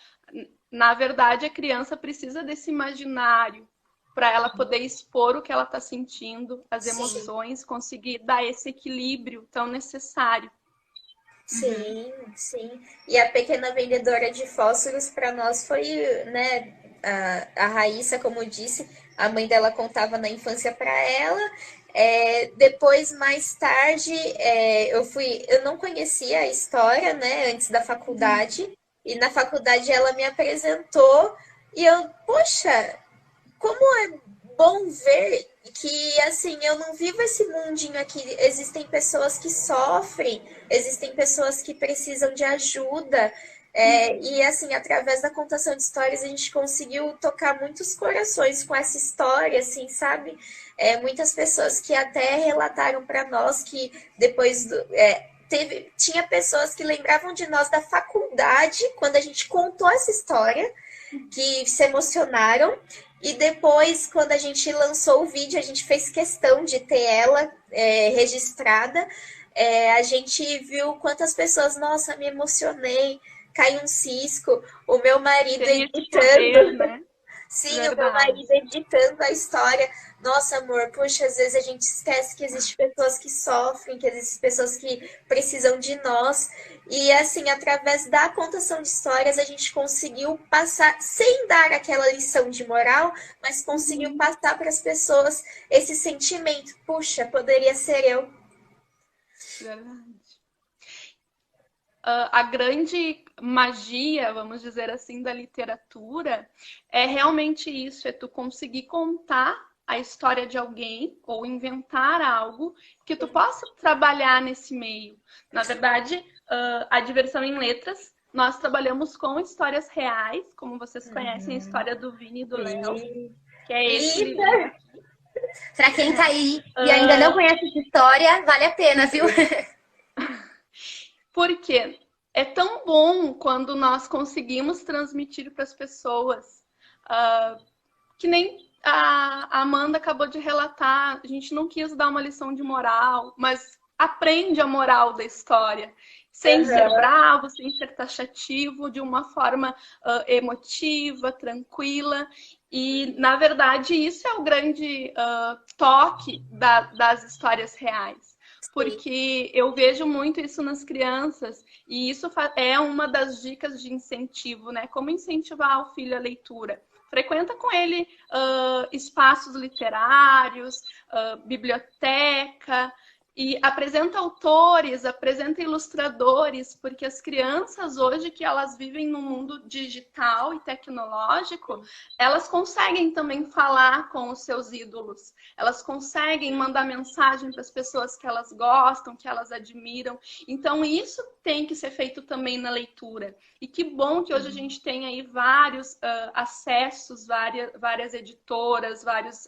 Na verdade, a criança precisa desse imaginário para ela poder expor o que ela está sentindo, as emoções, conseguir dar esse equilíbrio tão necessário. Sim, sim. E a pequena vendedora de fósforos para nós foi, né? A Raíssa, como disse, a mãe dela contava na infância para ela. Depois, mais tarde, eu não conhecia a história, né? Antes da faculdade. E na faculdade ela me apresentou e poxa, como é bom ver que, assim, eu não vivo esse mundinho aqui. Existem pessoas que sofrem, existem pessoas que precisam de ajuda. E, assim, através da contação de histórias, a gente conseguiu tocar muitos corações com essa história, assim, sabe? Muitas pessoas que até relataram para nós que depois tinha pessoas que lembravam de nós da faculdade, quando a gente contou essa história, que se emocionaram. E depois, quando a gente lançou o vídeo, a gente fez questão de ter ela registrada. A gente viu quantas pessoas, nossa, me emocionei, caiu um cisco. O meu marido editando. Né? Sim, o meu marido editando a história. Nossa, amor, puxa, às vezes a gente esquece que existem pessoas que sofrem, que existem pessoas que precisam de nós. E, assim, através da contação de histórias, a gente conseguiu passar, sem dar aquela lição de moral, mas conseguiu passar para as pessoas esse sentimento. Puxa, poderia ser eu. Verdade. A grande magia, vamos dizer assim, da literatura é realmente isso, é tu conseguir contar a história de alguém ou inventar algo que tu possa trabalhar nesse meio. Na verdade, a Diversão em Letras, nós trabalhamos com histórias reais, como vocês conhecem a história do Vini e do Léo, que é esse livro. Para quem tá aí e ainda não conhece essa história, vale a pena, viu? Porque é tão bom quando nós conseguimos transmitir para as pessoas, que nem a Amanda acabou de relatar, a gente não quis dar uma lição de moral, mas aprende a moral da história, sem ser bravo, sem ser taxativo, de uma forma emotiva, tranquila. E, na verdade, isso é o grande toque das histórias reais. Porque eu vejo muito isso nas crianças e isso é uma das dicas de incentivo, né? Como incentivar o filho à leitura. Frequenta com ele espaços literários, biblioteca, E apresenta autores, apresenta ilustradores, porque as crianças hoje que elas vivem no mundo digital e tecnológico, elas conseguem também falar com os seus ídolos. Elas conseguem mandar mensagem para as pessoas que elas gostam, que elas admiram. Então, isso tem que ser feito também na leitura. E que bom que hoje a gente tem aí vários acessos, várias editoras, vários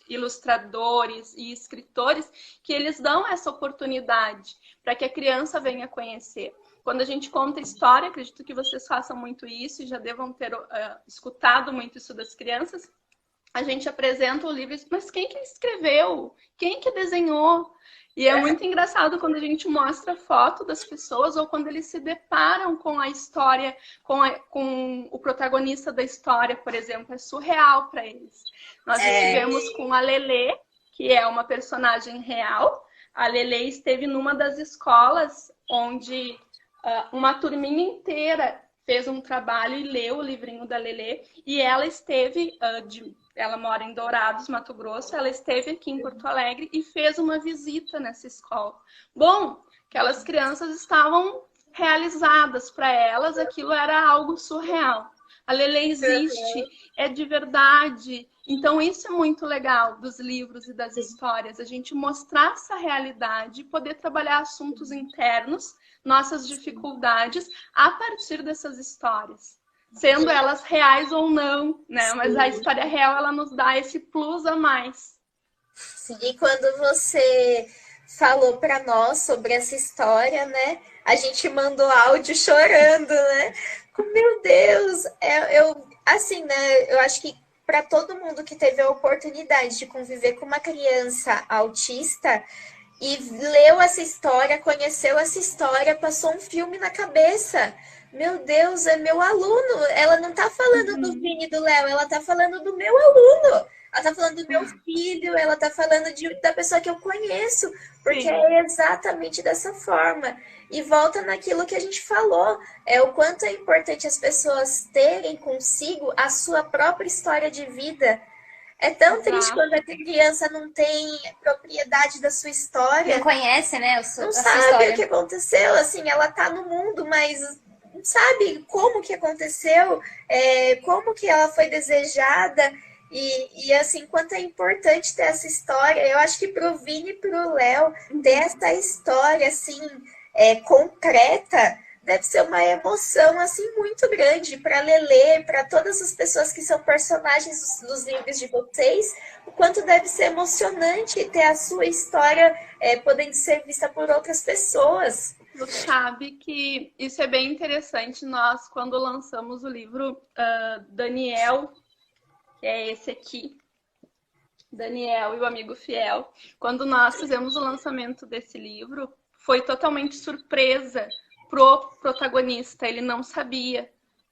ilustradores e escritores que eles dão essa oportunidade para que a criança venha conhecer. Quando a gente conta história, acredito que vocês façam muito isso e já devam ter escutado muito isso das crianças, a gente apresenta o livro, mas quem que escreveu? Quem que desenhou? E é muito engraçado quando a gente mostra foto das pessoas ou quando eles se deparam com a história, com o protagonista da história, por exemplo. É surreal para eles. Nós estivemos com a Lelê, que é uma personagem real. A Lelê esteve numa das escolas onde uma turminha inteira fez um trabalho e leu o livrinho da Lelê. E ela esteve... Ela mora em Dourados, Mato Grosso. Ela esteve aqui em Porto Alegre e fez uma visita nessa escola. Bom, aquelas crianças estavam realizadas para elas, aquilo era algo surreal. A Lelê existe, é de verdade. Então, isso é muito legal dos livros e das histórias. A gente mostrar essa realidade e poder trabalhar assuntos internos, nossas dificuldades, a partir dessas histórias. Sendo elas reais ou não, né? Sim. Mas a história real, ela nos dá esse plus a mais. Sim, e quando você falou para nós sobre essa história, né? A gente mandou áudio chorando, né? Meu Deus! Assim, né? Eu acho que para todo mundo que teve a oportunidade de conviver com uma criança autista e leu essa história, conheceu essa história, passou um filme na cabeça. Meu Deus, é meu aluno. Ela não tá falando do Vini e do Léo, ela tá falando do meu aluno. Ela tá falando do meu filho, ela tá falando da pessoa que eu conheço. Porque é exatamente dessa forma. E volta naquilo que a gente falou. O quanto é importante as pessoas terem consigo a sua própria história de vida. É tão triste quando a criança não tem propriedade da sua história. Não conhece, né? Não sabe o que aconteceu. Assim, ela tá no mundo, mas... sabe como que aconteceu, como que ela foi desejada, e assim, quanto é importante ter essa história. Eu acho que pro Vini e pro Léo, ter essa história, assim, concreta, deve ser uma emoção, assim, muito grande para Lelê, para todas as pessoas que são personagens dos livros de vocês, o quanto deve ser emocionante ter a sua história podendo ser vista por outras pessoas. Você sabe que isso é bem interessante. Nós, quando lançamos o livro Daniel, que é esse aqui, Daniel e o Amigo Fiel, quando nós fizemos o lançamento desse livro, foi totalmente surpresa pro protagonista. Ele não sabia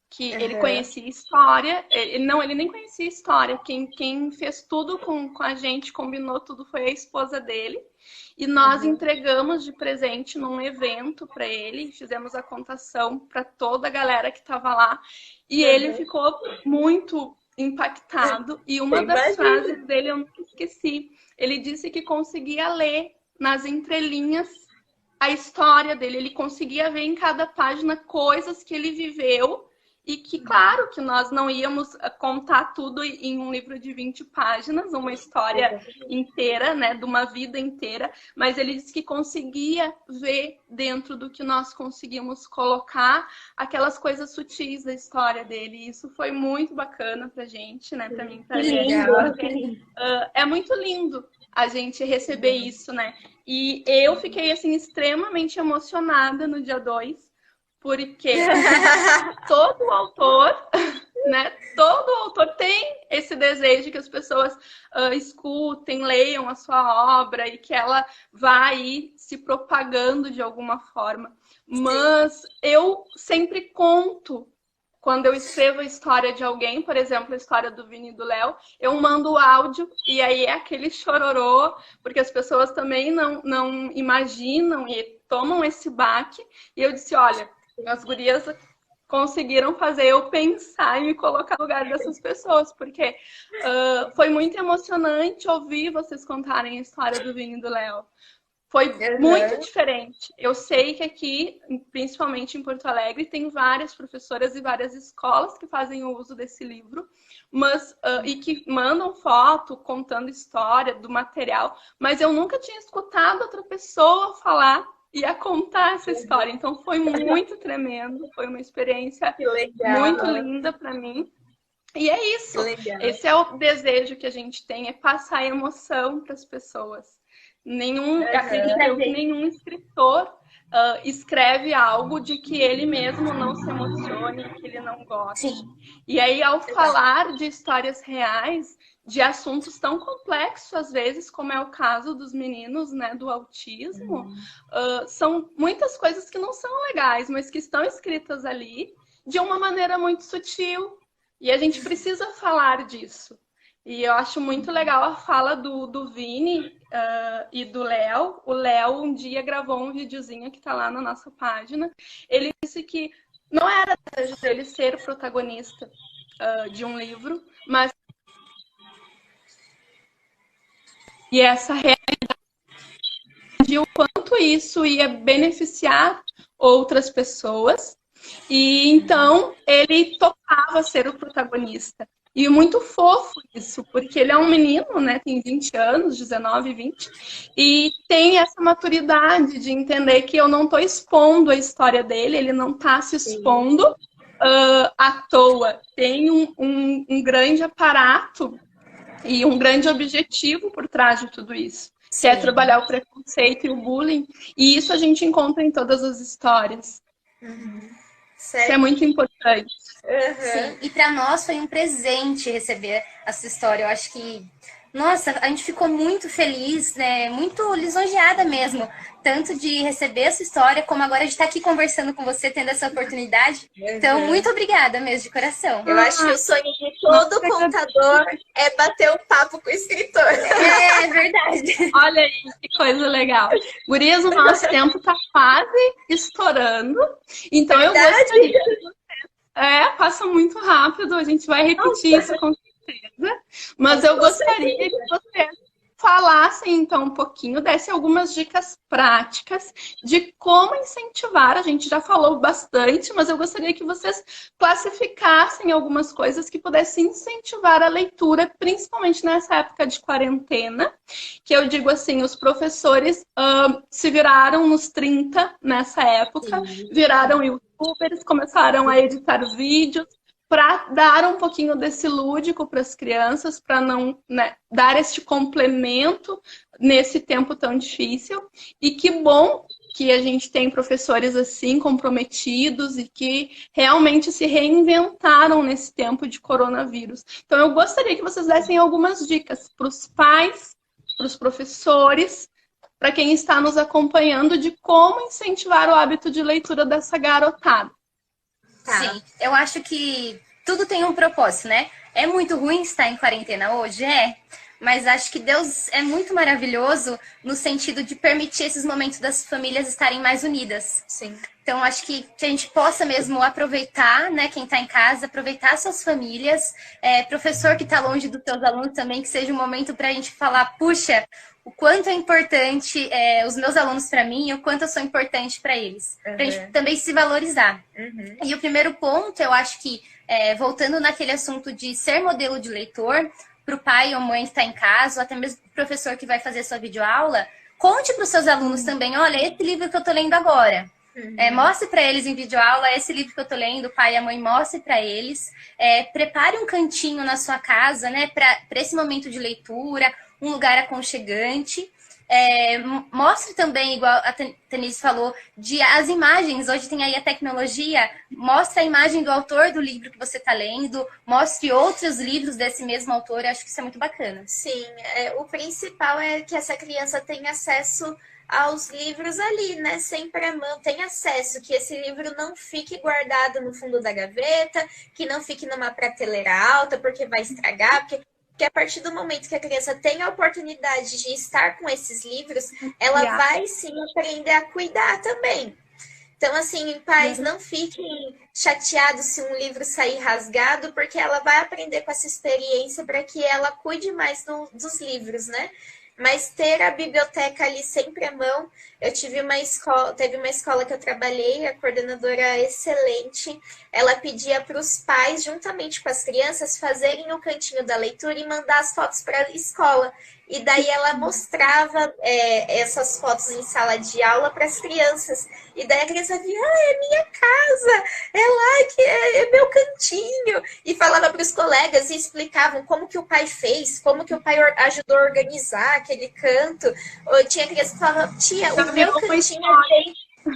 que ele conhecia história. Ele nem conhecia história. Quem fez tudo com a gente, combinou tudo, foi a esposa dele. E nós entregamos de presente num evento para ele, fizemos a contação para toda a galera que estava lá. E ele ficou muito impactado. E uma das frases dele eu nunca esqueci. Ele disse que conseguia ler nas entrelinhas a história dele. Ele conseguia ver em cada página coisas que ele viveu. E que, claro, que nós não íamos contar tudo em um livro de 20 páginas, uma história inteira, né, de uma vida inteira, mas ele disse que conseguia ver dentro do que nós conseguimos colocar aquelas coisas sutis da história dele. E isso foi muito bacana pra gente, né, pra mim, pra gente. É muito lindo a gente receber isso, né? E eu fiquei, assim, extremamente emocionada no dia 2, porque todo autor, né? Todo autor tem esse desejo que as pessoas escutem, leiam a sua obra e que ela vá aí se propagando de alguma forma. Mas eu sempre conto, quando eu escrevo a história de alguém, por exemplo, a história do Vini e do Léo, eu mando o áudio e aí é aquele chororô, porque as pessoas também não imaginam e tomam esse baque. E eu disse, olha, as gurias conseguiram fazer eu pensar e me colocar no lugar dessas pessoas, porque foi muito emocionante ouvir vocês contarem a história do Vini e do Léo. Foi muito diferente. Eu sei que aqui, principalmente em Porto Alegre, tem várias professoras e várias escolas que fazem o uso desse livro, mas e que mandam foto contando história do material, mas eu nunca tinha escutado outra pessoa falar e a contar essa história. Então foi muito tremendo, foi uma experiência muito linda para mim. E é isso. Esse é o desejo que a gente tem, é passar emoção para as pessoas. Acredito que nenhum escritor escreve algo de que ele mesmo não se emocione, que ele não goste. Sim. E aí, ao falar de histórias reais, de assuntos tão complexos, às vezes, como é o caso dos meninos, né, do autismo, são muitas coisas que não são legais, mas que estão escritas ali de uma maneira muito sutil. E a gente precisa falar disso. E eu acho muito legal a fala do Vini e do Léo. O Léo um dia gravou um videozinho que está lá na nossa página. Ele disse que não era desejo dele ser o protagonista de um livro, mas e essa realidade de o quanto isso ia beneficiar outras pessoas. E então ele topava ser o protagonista. E muito fofo isso, porque ele é um menino, né? Tem 20 anos, 19, 20, e tem essa maturidade de entender que eu não estou expondo a história dele, ele não está se expondo à toa. Tem um grande aparato e um grande objetivo por trás de tudo isso, que é trabalhar o preconceito e o bullying, e isso a gente encontra em todas as histórias. Isso é muito importante. Sim, e para nós foi um presente receber essa história. Eu acho que, nossa, a gente ficou muito feliz, né? Muito lisonjeada mesmo, tanto de receber essa história, como agora de estar aqui conversando com você, tendo essa oportunidade. Então, muito obrigada mesmo, de coração. Eu acho que o sonho de todo contador é bater um papo com o escritor. É verdade. Olha aí, que coisa legal. Gurias, o nosso tempo está quase estourando. Então, eu gostaria... passa muito rápido, a gente vai repetir isso com certeza. Mas eu gostaria que vocês falassem então um pouquinho, dessem algumas dicas práticas de como incentivar. A gente já falou bastante, mas eu gostaria que vocês classificassem algumas coisas que pudessem incentivar a leitura, principalmente nessa época de quarentena, que eu digo assim, os professores se viraram nos 30 nessa época, viraram youtubers, começaram a editar vídeos, para dar um pouquinho desse lúdico para as crianças, para não, né, dar este complemento nesse tempo tão difícil. E que bom que a gente tem professores assim comprometidos e que realmente se reinventaram nesse tempo de coronavírus. Então eu gostaria que vocês dessem algumas dicas para os pais, para os professores, para quem está nos acompanhando, de como incentivar o hábito de leitura dessa garotada. Sim, eu acho que tudo tem um propósito, né? É muito ruim estar em quarentena hoje, mas acho que Deus é muito maravilhoso no sentido de permitir esses momentos das famílias estarem mais unidas. Sim. Então, acho que a gente possa mesmo aproveitar, né, quem está em casa, aproveitar suas famílias, professor que está longe dos seus alunos também, que seja um momento para a gente falar, puxa, o quanto é importante os meus alunos para mim e o quanto eu sou importante para eles. Para a gente também se valorizar. E o primeiro ponto, eu acho que, voltando naquele assunto de ser modelo de leitor, para o pai ou mãe que está em casa, ou até mesmo para o professor que vai fazer sua videoaula, conte para os seus alunos também, olha, esse livro que eu estou lendo agora. Mostre para eles em videoaula esse livro que eu estou lendo, o pai e a mãe mostre para eles. Prepare um cantinho na sua casa, né, para esse momento de leitura, um lugar aconchegante. Mostre também, igual a Tenise falou, as imagens. Hoje tem aí a tecnologia. Mostre a imagem do autor do livro que você está lendo. Mostre outros livros desse mesmo autor. Eu acho que isso é muito bacana. Sim, o principal é que essa criança tenha acesso aos livros ali, né? Sempre à mão, tem acesso, que esse livro não fique guardado no fundo da gaveta, que não fique numa prateleira alta, porque vai estragar, porque a partir do momento que a criança tem a oportunidade de estar com esses livros, ela vai sim aprender a cuidar também. Então, assim, pais, não fiquem chateados se um livro sair rasgado, porque ela vai aprender com essa experiência para que ela cuide mais dos livros, né? Mas ter a biblioteca ali sempre à mão. Eu teve uma escola que eu trabalhei, a coordenadora excelente. Ela pedia para os pais, juntamente com as crianças, fazerem o cantinho da leitura e mandar as fotos para a escola. E daí ela mostrava essas fotos em sala de aula para as crianças. E daí a criança via, é minha casa, é lá que é meu cantinho. E falava para os colegas e explicavam como que o pai fez, como que o pai ajudou a organizar aquele canto. Ou tinha criança que falava, tia, o meu cantinho é dentro.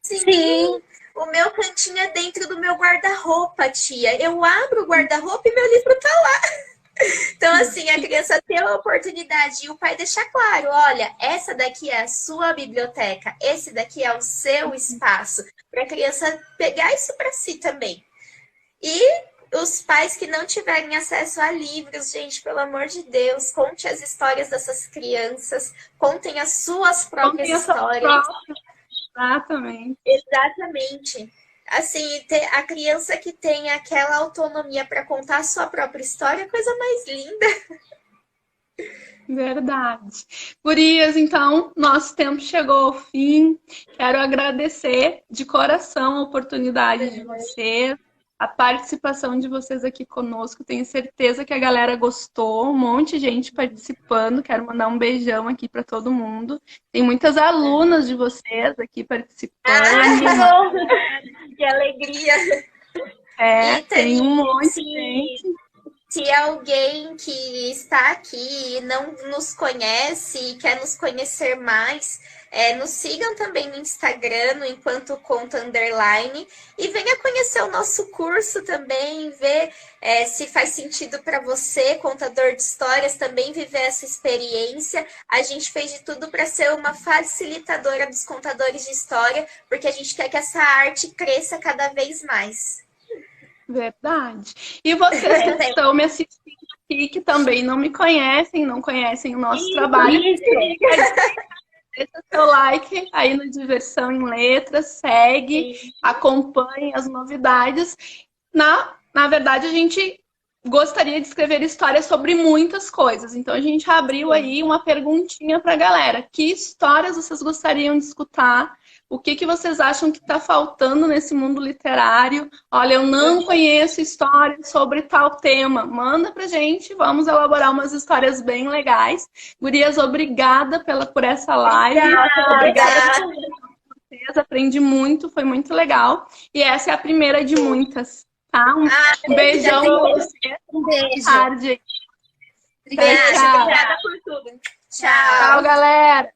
Sim, o meu cantinho é dentro do meu guarda-roupa, tia. Eu abro o guarda-roupa e meu livro tá lá. Então, assim, a criança tem a oportunidade e o pai deixar claro, olha, essa daqui é a sua biblioteca, esse daqui é o seu espaço, para a criança pegar isso para si também. E os pais que não tiverem acesso a livros, gente, pelo amor de Deus, conte as histórias dessas crianças, contem as suas próprias histórias. Exatamente. Exatamente. Assim, a criança que tem aquela autonomia para contar a sua própria história é a coisa mais linda. Verdade. Gurias, então, nosso tempo chegou ao fim. Quero agradecer de coração a oportunidade de vocês, a participação de vocês aqui conosco. Tenho certeza que a galera gostou, um monte de gente participando. Quero mandar um beijão aqui para todo mundo. Tem muitas alunas de vocês aqui participando. Que alegria! Tem um monte de gente. Se alguém que está aqui e não nos conhece e quer nos conhecer mais, nos sigam também no Instagram, no Enquanto Conta _, e venha conhecer o nosso curso também, ver se faz sentido para você, contador de histórias, também viver essa experiência. A gente fez de tudo para ser uma facilitadora dos contadores de história, porque a gente quer que essa arte cresça cada vez mais. Verdade. E vocês que estão me assistindo aqui, que também não me conhecem, não conhecem o nosso trabalho, deixa seu like aí no Diversão em Letras, segue, acompanhe as novidades. Na verdade, a gente gostaria de escrever histórias sobre muitas coisas. Então, a gente abriu aí uma perguntinha para a galera. Que histórias vocês gostariam de escutar? O que vocês acham que está faltando nesse mundo literário? Olha, eu não conheço histórias sobre tal tema. Manda pra gente, vamos elaborar umas histórias bem legais. Gurias, obrigada por essa live. Obrigada por vocês, aprendi muito, foi muito legal. E essa é a primeira de muitas, tá? Um beijão pra vocês. Um beijo. Tarde. Obrigada por tudo. Tchau. Tchau, galera.